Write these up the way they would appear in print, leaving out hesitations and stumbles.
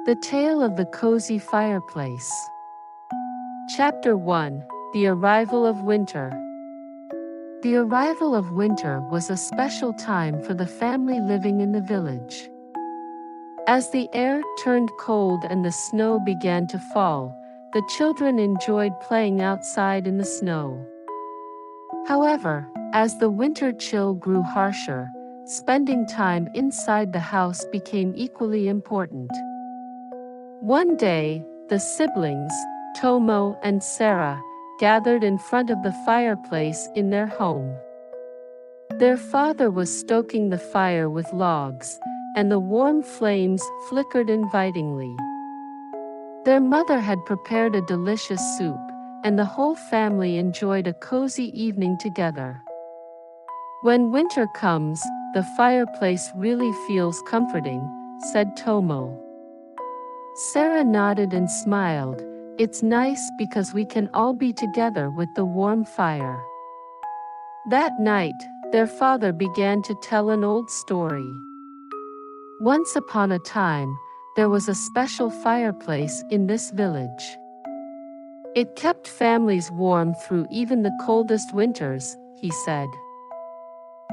The Tale of the Cozy Fireplace. Chapter 1: The Arrival of Winter. The arrival of winter was a special time for the family living in the village. As the air turned cold and the snow began to fall, the children enjoyed playing outside in the snow. However, as the winter chill grew harsher, spending time inside the house became equally important. One day, the siblings, Tomo and Sarah, gathered in front of the fireplace in their home. Their father was stoking the fire with logs, and the warm flames flickered invitingly. Their mother had prepared a delicious soup, and the whole family enjoyed a cozy evening together. "When winter comes, the fireplace really feels comforting," said Tomo. Sarah nodded and smiled. "It's nice because we can all be together with the warm fire." That night, their father began to tell an old story. Once upon a time, there was a special fireplace in this village. It kept families warm through even the coldest winters, he said.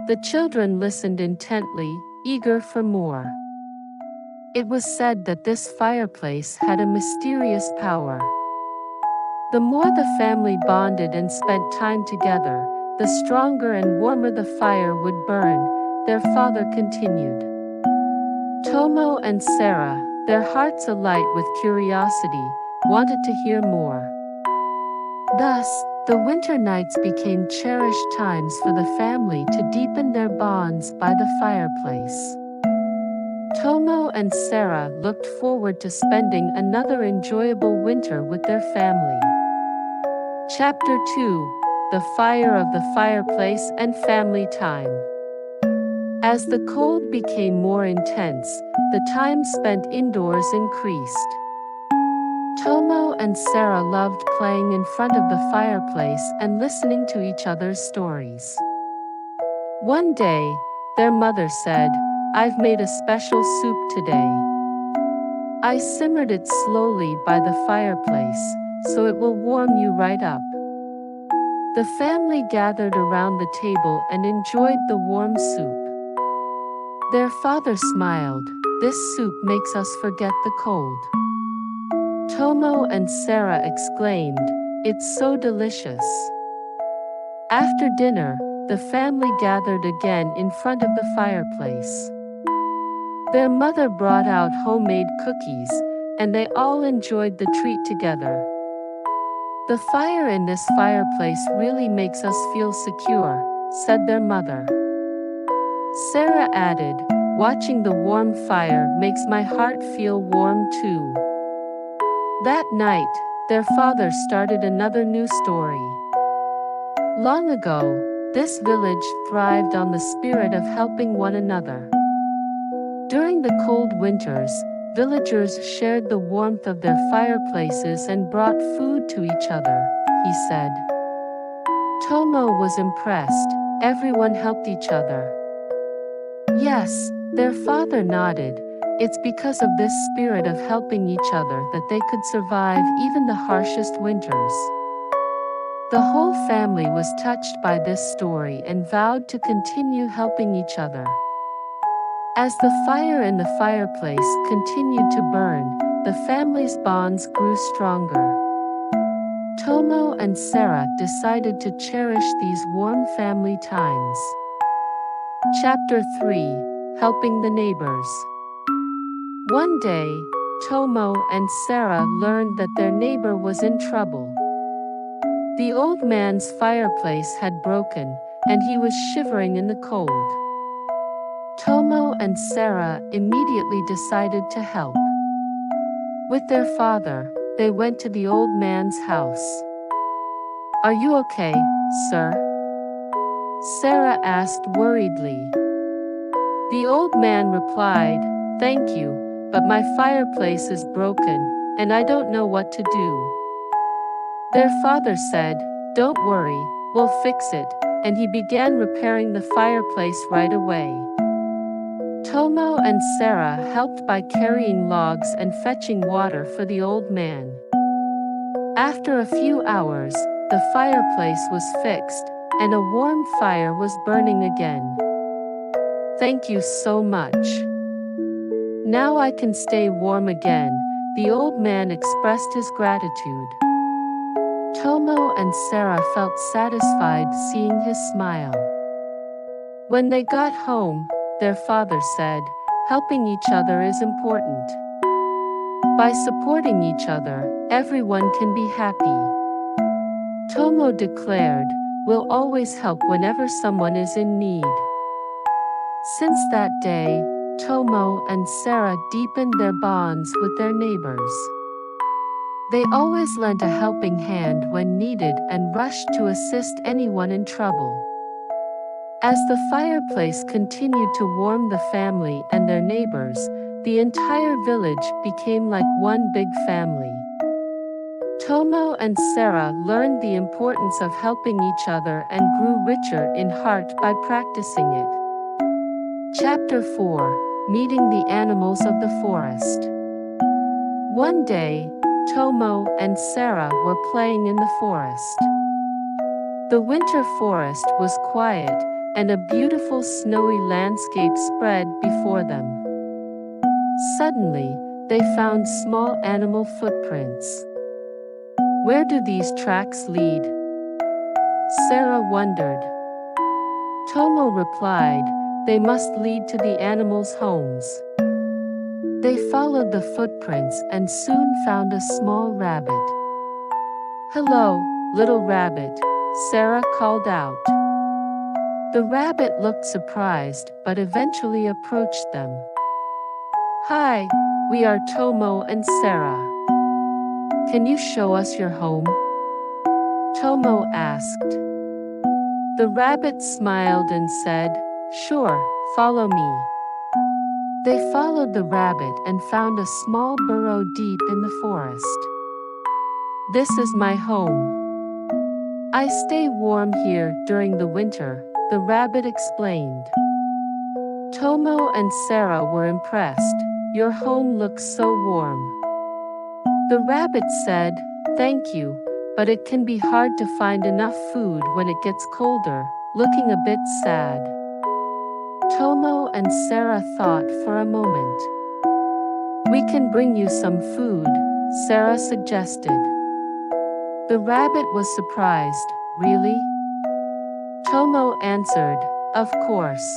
The children listened intently, eager for more. It was said that this fireplace had a mysterious power. The more the family bonded and spent time together, the stronger and warmer the fire would burn, their father continued. Tomo and Sarah, their hearts alight with curiosity, wanted to hear more. Thus, the winter nights became cherished times for the family to deepen their bonds by the fireplace. Tomo and Sarah looked forward to spending another enjoyable winter with their family. Chapter 2: The Fire of the Fireplace and Family Time. As the cold became more intense, the time spent indoors increased. Tomo and Sarah loved playing in front of the fireplace and listening to each other's stories. One day, their mother said, "I've made a special soup today. I simmered it slowly by the fireplace, so it will warm you right up." The family gathered around the table and enjoyed the warm soup. Their father smiled. "This soup makes us forget the cold." Tomo and Sarah exclaimed, "It's so delicious." After dinner, the family gathered again in front of the fireplace. Their mother brought out homemade cookies, and they all enjoyed the treat together. "The fire in this fireplace really makes us feel secure," said their mother. Sarah added, "Watching the warm fire makes my heart feel warm too." That night, their father started another new story. Long ago, this village thrived on the spirit of helping one another. During the cold winters, villagers shared the warmth of their fireplaces and brought food to each other, he said. Tomo was impressed. Everyone helped each other. Yes, their father nodded. It's because of this spirit of helping each other that they could survive even the harshest winters. The whole family was touched by this story and vowed to continue helping each other. As the fire in the fireplace continued to burn, the family's bonds grew stronger. Tomo and Sarah decided to cherish these warm family times. Chapter 3: Helping the Neighbors. One day, Tomo and Sarah learned that their neighbor was in trouble. The old man's fireplace had broken, and he was shivering in the cold. Tomo and Sarah immediately decided to help. With their father, they went to the old man's house. "Are you okay, sir?" Sarah asked worriedly. The old man replied, "Thank you, but my fireplace is broken, and I don't know what to do." Their father said, "Don't worry, we'll fix it," and he began repairing the fireplace right away. Tomo and Sarah helped by carrying logs and fetching water for the old man. After a few hours, the fireplace was fixed, and a warm fire was burning again. "Thank you so much. Now I can stay warm again," the old man expressed his gratitude. Tomo and Sarah felt satisfied seeing his smile. When they got home, their father said, "Helping each other is important. By supporting each other, everyone can be happy." Tomo declared, "We'll always help whenever someone is in need." Since that day, Tomo and Sarah deepened their bonds with their neighbors. They always lent a helping hand when needed and rushed to assist anyone in trouble. As the fireplace continued to warm the family and their neighbors, the entire village became like one big family. Tomo and Sarah learned the importance of helping each other and grew richer in heart by practicing it. Chapter 4: Meeting the Animals of the Forest. One day, Tomo and Sarah were playing in the forest. The winter forest was quiet, and a beautiful snowy landscape spread before them. Suddenly, they found small animal footprints. "Where do these tracks lead?" Sarah wondered. Tomo replied, "They must lead to the animals' homes." They followed the footprints and soon found a small rabbit. "Hello, little rabbit," Sarah called out. The rabbit looked surprised but eventually approached them. "Hi, we are Tomo and Sarah. Can you show us your home?" Tomo asked. The rabbit smiled and said, "Sure, follow me." They followed the rabbit and found a small burrow deep in the forest. "This is my home. I stay warm here during the winter," the rabbit explained. Tomo and Sarah were impressed. "Your home looks so warm." The rabbit said, "Thank you, but it can be hard to find enough food when it gets colder," looking a bit sad. Tomo and Sarah thought for a moment. "We can bring you some food," Sarah suggested. The rabbit was surprised. "Really?" Tomo answered, "Of course.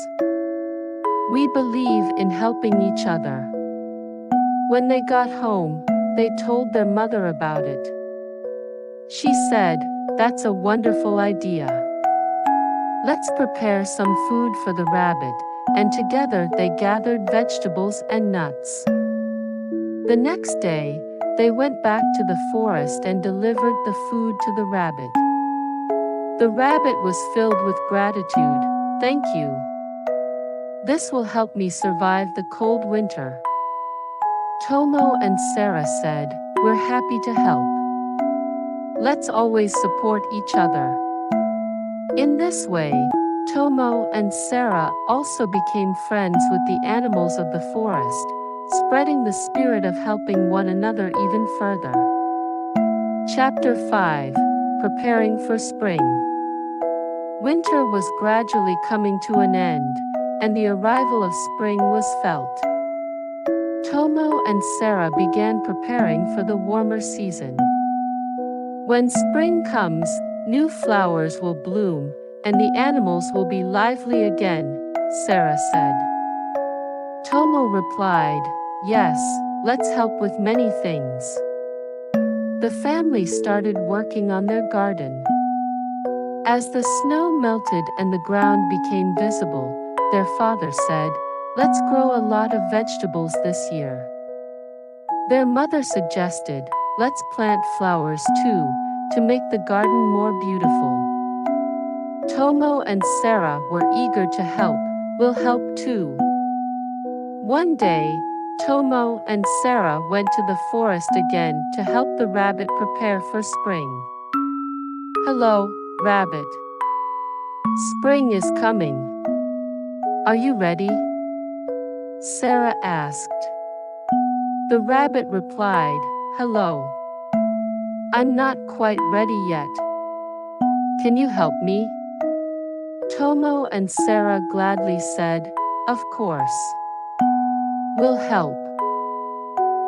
We believe in helping each other." When they got home, they told their mother about it. She said, "That's a wonderful idea. Let's prepare some food for the rabbit," and together they gathered vegetables and nuts. The next day, they went back to the forest and delivered the food to the rabbit. The rabbit was filled with gratitude. "Thank you. This will help me survive the cold winter." Tomo and Sarah said, "We're happy to help. Let's always support each other." In this way, Tomo and Sarah also became friends with the animals of the forest, spreading the spirit of helping one another even further. Chapter 5: Preparing for Spring. Winter was gradually coming to an end, and the arrival of spring was felt. Tomo and Sarah began preparing for the warmer season. When spring comes, new flowers will bloom, and the animals will be lively again, Sarah said. Tomo replied, "Yes, let's help with many things." The family started working on their garden. As the snow melted and the ground became visible, their father said, "Let's grow a lot of vegetables this year." Their mother suggested, "Let's plant flowers too, to make the garden more beautiful." Tomo and Sarah were eager to help. "We'll help too." One day, Tomo and Sarah went to the forest again to help the rabbit prepare for spring. "Hello, rabbit. Spring is coming. Are you ready?" Sarah asked. The rabbit replied, "Hello. I'm not quite ready yet. Can you help me?" Tomo and Sarah gladly said, "Of course. We'll help."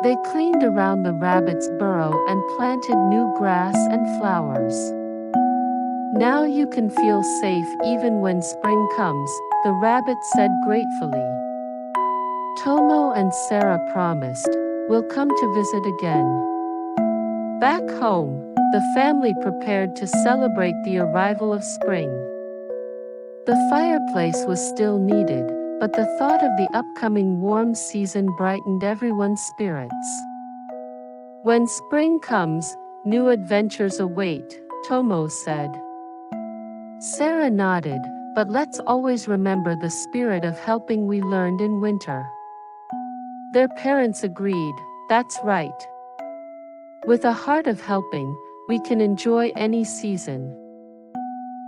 They cleaned around the rabbit's burrow and planted new grass and flowers. "Now you can feel safe even when spring comes," the rabbit said gratefully. Tomo and Sarah promised, "We'll come to visit again." Back home, the family prepared to celebrate the arrival of spring. The fireplace was still needed, but the thought of the upcoming warm season brightened everyone's spirits. "When spring comes, new adventures await," Tomo said. Sarah nodded, "But let's always remember the spirit of helping we learned in winter." Their parents agreed, "That's right. With a heart of helping, we can enjoy any season."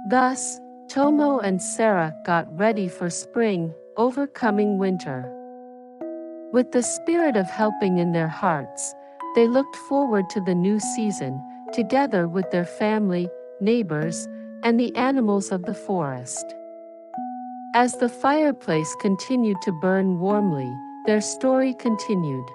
Thus, Tomo and Sarah got ready for spring, overcoming winter. With the spirit of helping in their hearts, they looked forward to the new season, together with their family, neighbors, and the animals of the forest. As the fireplace continued to burn warmly, their story continued.